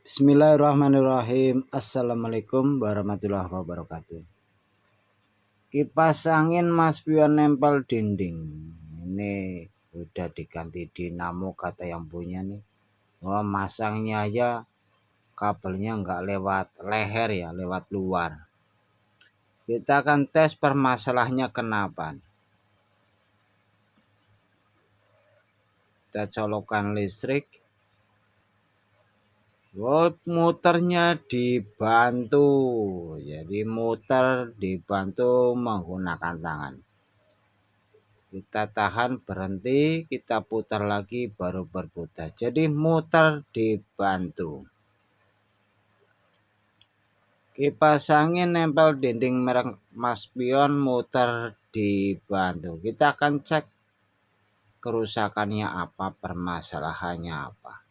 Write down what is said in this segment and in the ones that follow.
Bismillahirrahmanirrahim. Assalamualaikum warahmatullahi wabarakatuh. Kipas angin mas pion nempel dinding. Ini udah diganti dinamo kata yang punya nih. Oh, masangnya aja kabelnya nggak lewat leher ya, lewat luar. Kita akan tes permasalahannya kenapa. Kita colokkan listrik. Muternya dibantu, jadi muter dibantu menggunakan tangan. Kita tahan, berhenti, kita putar lagi, baru berputar. Jadi muter dibantu. Kipas angin nempel dinding merek Mas Pion, muter dibantu. Kita akan cek kerusakannya apa, permasalahannya apa.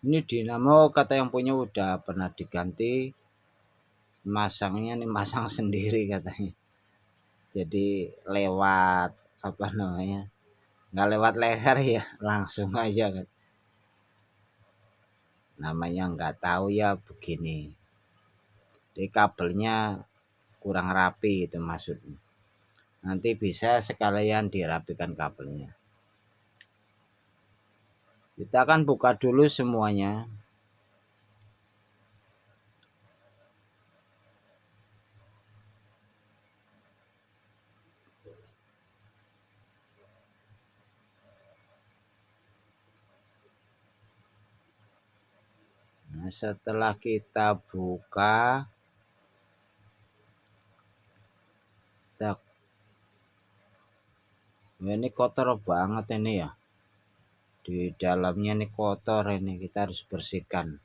Ini dinamo kata yang punya udah pernah diganti. Masangnya nih masang sendiri katanya. Jadi lewat apa namanya? Nggak lewat leher ya, langsung aja kan. Namanya nggak tahu ya begini. Jadi kabelnya kurang rapi itu maksudnya. Nanti bisa sekalian dirapikan kabelnya. Kita akan buka dulu semuanya. Nah, setelah kita buka, ini kotor banget ini ya. Di dalamnya ini kotor, ini kita harus bersihkan.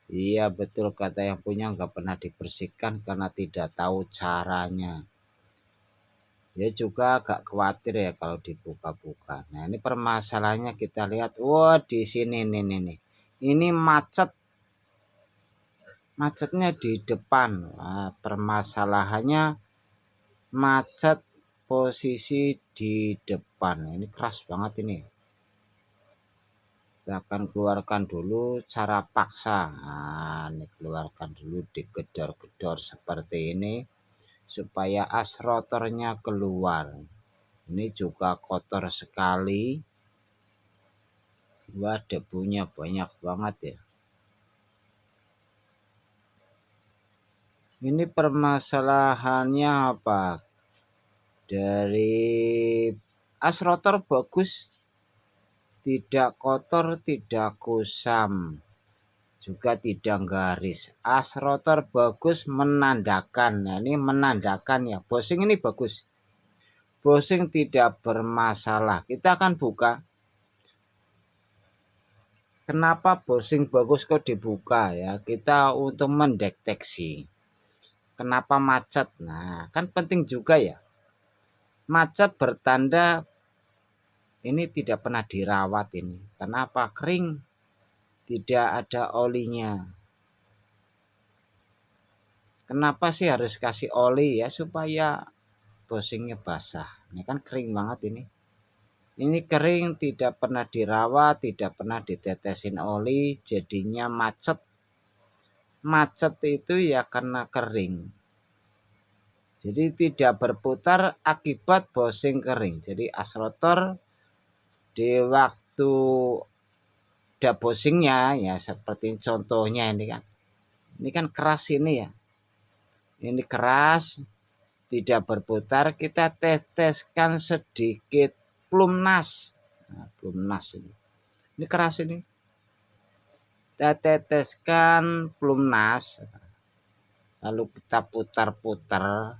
Iya betul kata yang punya, nggak pernah dibersihkan karena tidak tahu caranya. Ya juga agak khawatir ya kalau dibuka-buka. Nah ini permasalahannya kita lihat. Wah di sini nih. Ini macetnya di depan. Nah, permasalahannya macet posisi di depan. Ini keras banget ini. Kita akan keluarkan dulu cara paksa. Nah, ini keluarkan dulu, digedor-gedor seperti ini supaya as rotornya keluar. Ini juga kotor sekali. Wah, debunya banyak banget ya. Ini permasalahannya apa? Dari as rotor bagus, tidak kotor, tidak kusam, juga tidak garis. As rotor bagus menandakan. Nah, ini menandakan ya. Bosing ini bagus. Bosing tidak bermasalah. Kita akan buka. Kenapa bosing bagus kok dibuka ya? Kita untuk mendeteksi. Kenapa macet? Nah, kan penting juga ya. Macet bertanda ini tidak pernah dirawat ini. Kenapa? Kering. Tidak ada olinya. Kenapa sih harus kasih oli ya? Supaya bosingnya basah. Ini kan kering banget ini. Ini kering, tidak pernah dirawat, tidak pernah ditetesin oli, jadinya macet. Macet itu ya karena kering. Jadi tidak berputar akibat bosing kering. Jadi as rotor di waktu ada bosingnya ya seperti contohnya ini kan. Ini kan keras ini ya. Ini keras, tidak berputar, kita teteskan sedikit plumnas. Nah, plumnas ini. Ini keras ini. Kita teteskan plumnas. Lalu kita putar-putar.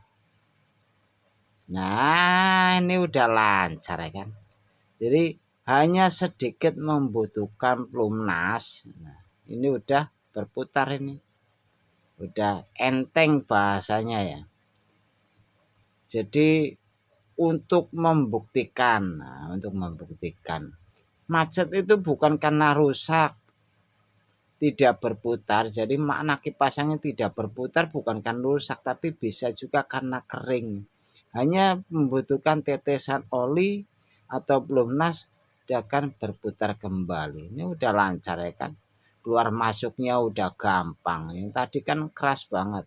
Nah, ini udah lancar ya kan. Jadi hanya sedikit membutuhkan plumnas. Nah, ini udah berputar ini. Udah enteng bahasanya ya. Jadi untuk membuktikan, Macet itu bukan karena rusak, tidak berputar. Jadi makna kipas angin tidak berputar bukan karena rusak, tapi bisa juga karena kering. Hanya membutuhkan tetesan oli atau pelumas dia akan berputar kembali. Ini udah lancar ya kan. Keluar masuknya udah gampang. Yang tadi kan keras banget.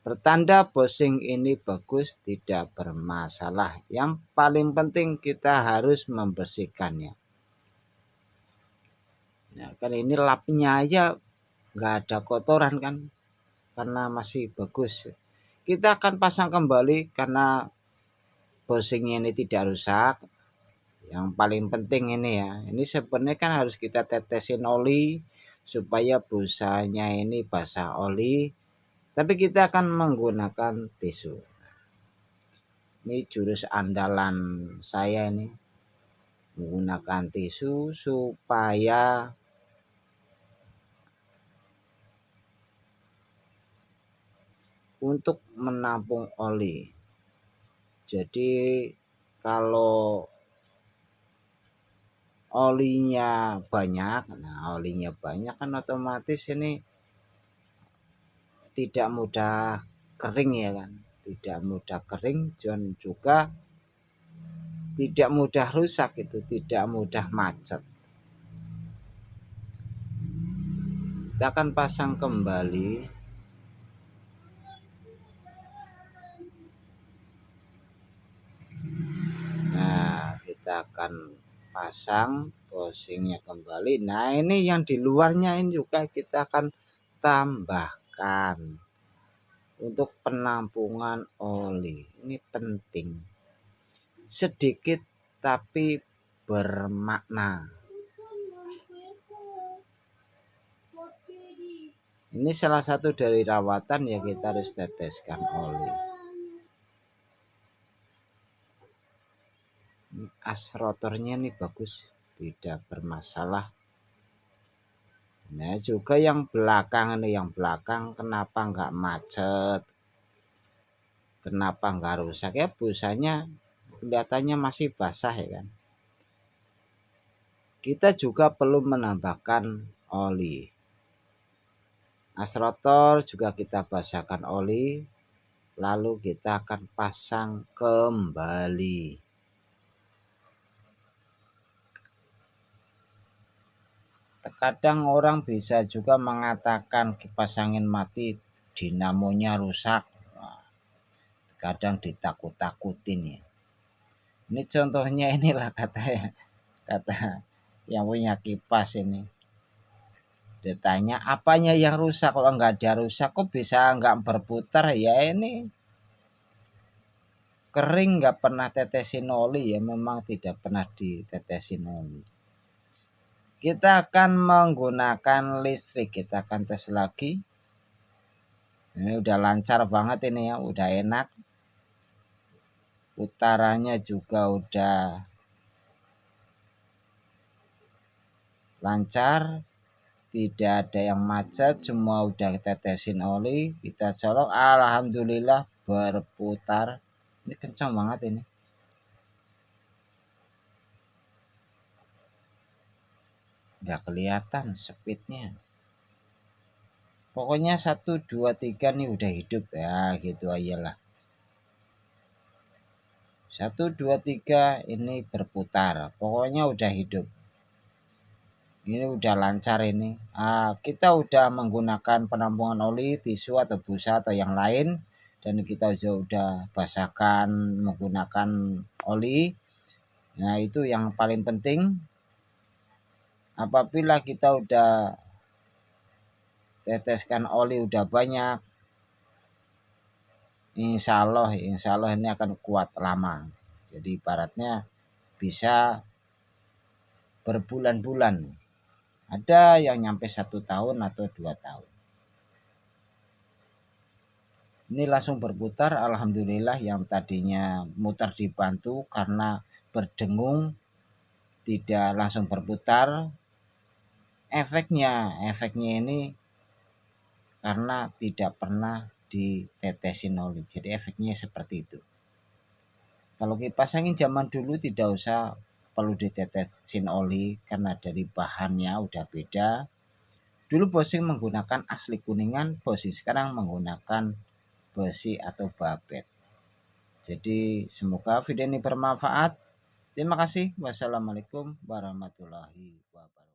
Pertanda bushing ini bagus, tidak bermasalah. Yang paling penting kita harus membersihkannya. Nah, kan ini lapnya aja nggak ada kotoran kan, karena masih bagus. Kita akan pasang kembali karena bushingnya ini tidak rusak. Yang paling penting ini ya, ini sebenarnya kan harus kita tetesin oli supaya busanya ini basah oli. Tapi kita akan menggunakan tisu. Ini jurus andalan saya ini, menggunakan tisu supaya untuk menampung oli. Jadi kalau olinya banyak, nah olinya banyak kan otomatis ini tidak mudah kering ya kan, tidak mudah kering dan juga tidak mudah rusak, itu tidak mudah macet. Kita akan pasang kembali. Nah, kita akan pasang bushingnya kembali. Nah, ini yang di luarnya ini juga kita akan tambahkan untuk penampungan oli. Ini penting. Sedikit tapi bermakna. Ini salah satu dari rawatan ya, kita harus teteskan oli. As rotornya ini bagus, tidak bermasalah. Nah juga yang belakang ini, yang belakang kenapa nggak macet, kenapa nggak rusak ya, busanya kelihatannya masih basah ya kan. Kita juga perlu menambahkan oli. As rotor juga kita basahkan oli, lalu kita akan pasang kembali. Terkadang orang bisa juga mengatakan kipas angin mati, dinamonya rusak. Kadang ditakut-takutin ya. Ini contohnya inilah kata yang punya kipas ini. Dia tanya apanya yang rusak, kalau nggak ada rusak kok bisa nggak berputar ya, ini kering nggak pernah tetesin oli ya, memang tidak pernah ditetesin oli. Kita akan menggunakan listrik, kita akan tes lagi. Ini udah lancar banget ini ya, udah enak. Putarannya juga udah lancar, tidak ada yang macet, semua udah tetesin oli, kita colok, alhamdulillah berputar. Ini kencang banget ini. Udah kelihatan speednya. Pokoknya 1, 2, 3 nih udah hidup ya, gitu aja lah. 1, 2, 3 ini berputar, pokoknya udah hidup. Ini udah lancar ini. Kita udah menggunakan penampungan oli, tisu atau busa atau yang lain, dan kita udah basahkan menggunakan oli. Nah itu yang paling penting. Apabila kita udah teteskan oli udah banyak, insya Allah ini akan kuat lama. Jadi ibaratnya bisa berbulan-bulan. Ada yang nyampe 1 tahun atau 2 tahun. Ini langsung berputar, alhamdulillah. Yang tadinya muter dibantu karena berdengung tidak langsung berputar. Efeknya ini karena tidak pernah ditetesin oli, jadi efeknya seperti itu. Kalau kipas angin zaman dulu tidak usah perlu ditetesin oli karena dari bahannya udah beda. Dulu Bosing menggunakan asli kuningan, Bosing sekarang menggunakan besi atau babet. Jadi semoga video ini bermanfaat. Terima kasih. Wassalamualaikum warahmatullahi wabarakatuh.